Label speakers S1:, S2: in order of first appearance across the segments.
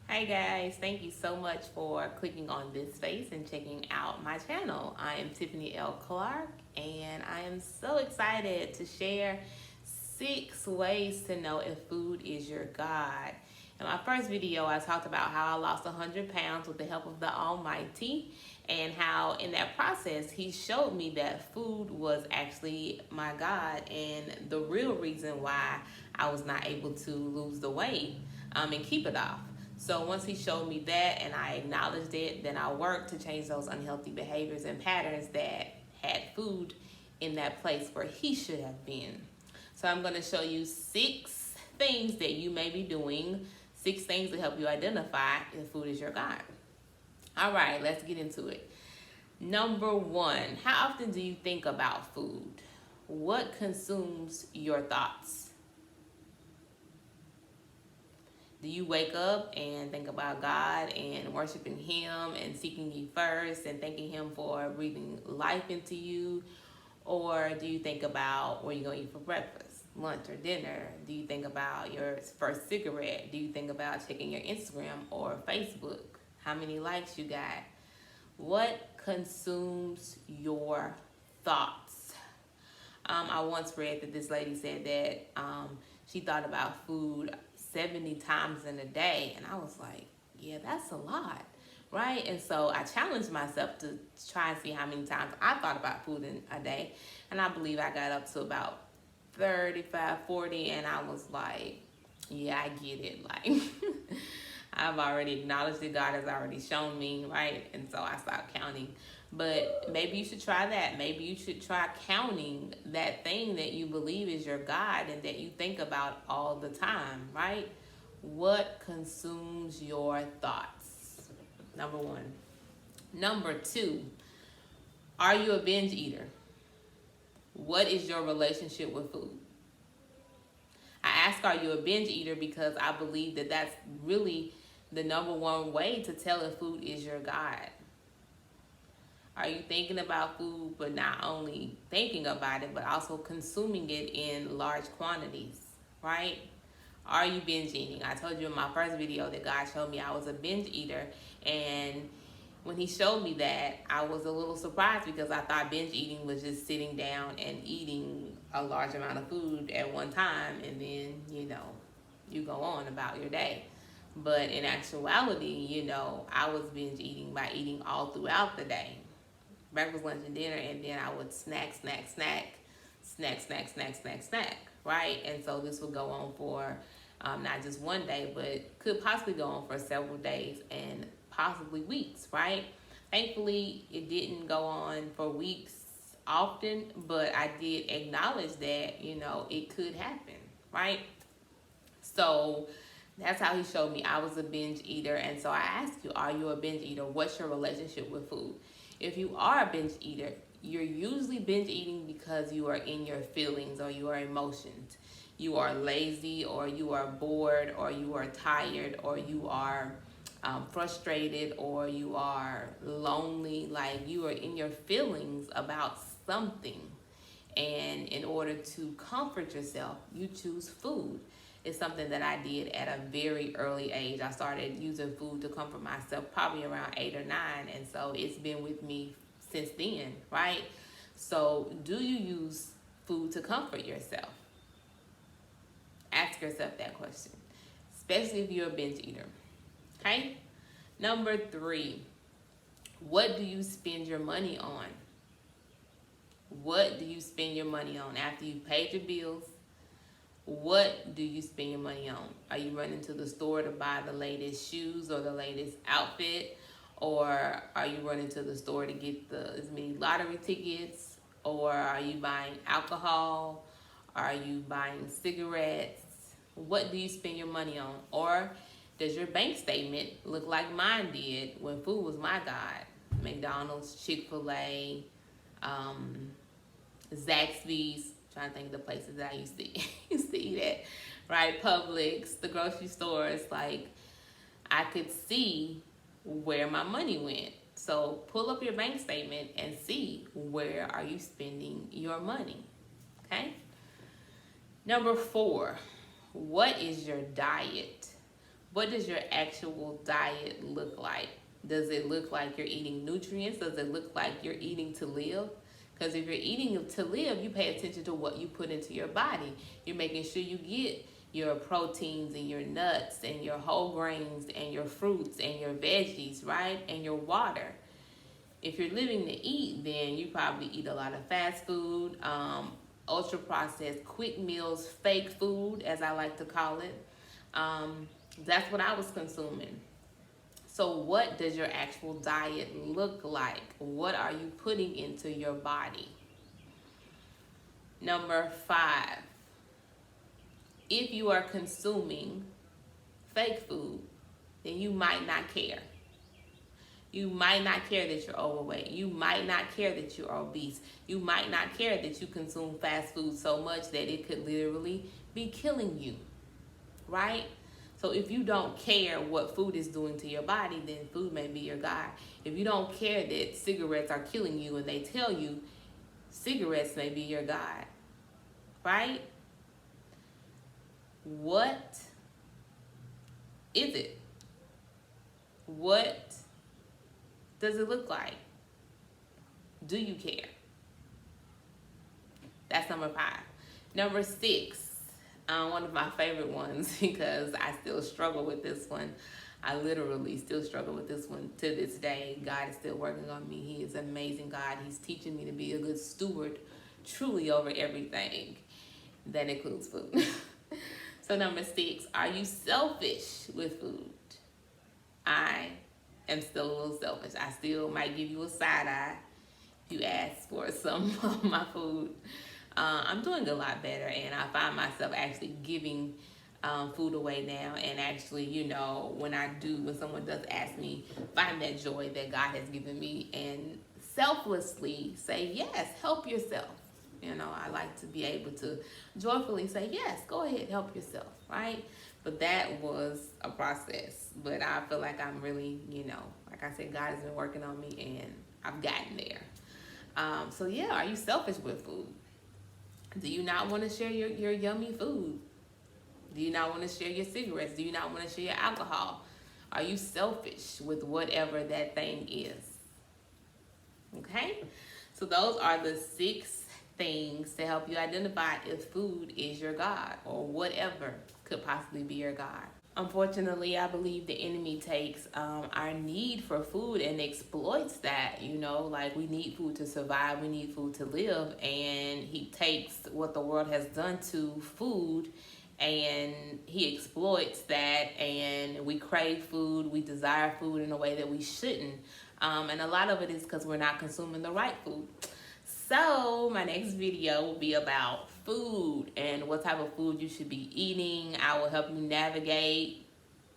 S1: Hey guys, thank you so much for clicking on this space and checking out my channel. I am Tiffany L. Clark and I am so excited to share 6 ways to know if food is your God. In my first video, I talked about how I lost 100 pounds with the help of the Almighty and how in that process He showed me that food was actually my God and the real reason why I was not able to lose the weight and keep it off. So once He showed me that and I acknowledged it, then I worked to change those unhealthy behaviors and patterns that had food in that place where He should have been. So I'm going to show you 6 things that you may be doing, 6 things to help you identify if food is your God. All right, let's get into it. Number 1, how often do you think about food? What consumes your thoughts? Do you wake up and think about God and worshiping Him and seeking Ye first and thanking Him for breathing life into you? Or do you think about where you're going to eat for breakfast, lunch, or dinner? Do you think about your first cigarette? Do you think about checking your Instagram or Facebook? How many likes you got? What consumes your thoughts? I once read that this lady said that she thought about food 70 times in a day. And I was like, yeah, that's a lot, right? And so I challenged myself to try and see how many times I thought about food in a day. And I believe I got up to about 35, 40. And I was like, yeah, I get it. Like, I've already acknowledged that God has already shown me, right? And so I stopped counting. But maybe you should try that. Maybe you should try counting that thing that you believe is your God and that you think about all the time, right? What consumes your thoughts? Number 1. Number 2, are you a binge eater? What is your relationship with food? I ask, are you a binge eater? Because I believe that that's really the number 1 way to tell if food is your God. Are you thinking about food, but not only thinking about it, but also consuming it in large quantities, right? Are you binge eating? I told you in my first video that God showed me I was a binge eater. And when He showed me that, I was a little surprised because I thought binge eating was just sitting down and eating a large amount of food at one time. And then, you go on about your day. But in actuality, I was binge eating by eating all throughout the day. Breakfast, lunch, and dinner, and then I would snack, right? And so this would go on for not just one day, but could possibly go on for several days and possibly weeks, right? Thankfully, it didn't go on for weeks often, but I did acknowledge that, it could happen, right? So that's how He showed me I was a binge eater. And so I ask you, are you a binge eater? What's your relationship with food? If you are a binge eater, you're usually binge eating because you are in your feelings or your emotions. You are lazy, or you are bored, or you are tired, or you are frustrated, or you are lonely. Like, you are in your feelings about something. And in order to comfort yourself, you choose food. It's something that I did at a very early age. I started using food to comfort myself probably around 8 or 9. And so it's been with me since then, right? So do you use food to comfort yourself? Ask yourself that question, especially if you're a binge eater, okay? Number 3, what do you spend your money on? What do you spend your money on after you've paid your bills? What do you spend your money on? Are you running to the store to buy the latest shoes or the latest outfit? Or are you running to the store to get as many lottery tickets? Or are you buying alcohol? Are you buying cigarettes? What do you spend your money on? Or does your bank statement look like mine did when food was my God? McDonald's, Chick-fil-A, Zaxby's, trying to think of the places that I used to eat at, right? Publix, the grocery stores. Like, I could see where my money went. So pull up your bank statement and see where are you spending your money, okay? Number 4, what is your diet? What does your actual diet look like? Does it look like you're eating nutrients? Does it look like you're eating to live? Because if you're eating to live, you pay attention to what you put into your body. You're making sure you get your proteins and your nuts and your whole grains and your fruits and your veggies, right? And your water. If you're living to eat, then you probably eat a lot of fast food, ultra processed, quick meals, fake food, as I like to call it. That's what I was consuming. So what does your actual diet look like? What are you putting into your body? Number 5, if you are consuming fake food, then you might not care. You might not care that you're overweight. You might not care that you're obese. You might not care that you consume fast food so much that it could literally be killing you, right? So if you don't care what food is doing to your body, then food may be your God. If you don't care that cigarettes are killing you and they tell you, cigarettes may be your God, right? What is it? What does it look like? Do you care? That's number 5. Number 6, one of my favorite ones, because I still struggle with this one. I literally still struggle with this one to this day. God is still working on me. He is an amazing God. He's teaching me to be a good steward truly over everything. That includes food. So number 6, are you selfish with food? I am still a little selfish. I still might give you a side eye if you ask for some of my food. I'm doing a lot better, and I find myself actually giving food away now. And actually, you know, when someone does ask me, find that joy that God has given me and selflessly say, yes, help yourself. You know, I like to be able to joyfully say, yes, go ahead, help yourself, right? But that was a process. But I feel like I'm really, you know, like I said, God has been working on me and I've gotten there. So yeah, are you selfish with food? Do you not want to share your yummy food? Do you not want to share your cigarettes? Do you not want to share your alcohol? Are you selfish with whatever that thing is? Okay? So those are the 6 things to help you identify if food is your God or whatever could possibly be your God. Unfortunately, I believe the enemy takes our need for food and exploits that, you know, like we need food to survive, we need food to live, and he takes what the world has done to food and he exploits that, and we crave food, we desire food in a way that we shouldn't. And a lot of it is because we're not consuming the right food. So my next video will be about food and what type of food you should be eating. I will help you navigate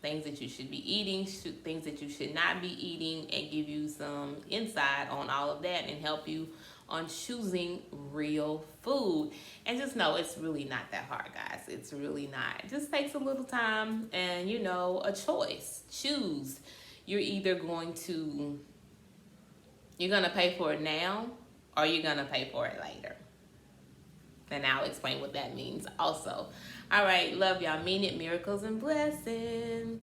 S1: things that you should be eating, things that you should not be eating, and give you some insight on all of that and help you on choosing real food. And just know it's really not that hard, guys. It's really not. It just takes a little time and, you know, a choice. Choose. You're either going to pay for it now, or you're gonna pay for it later. And I'll explain what that means also. All right, love y'all. Mean it, miracles and blessings.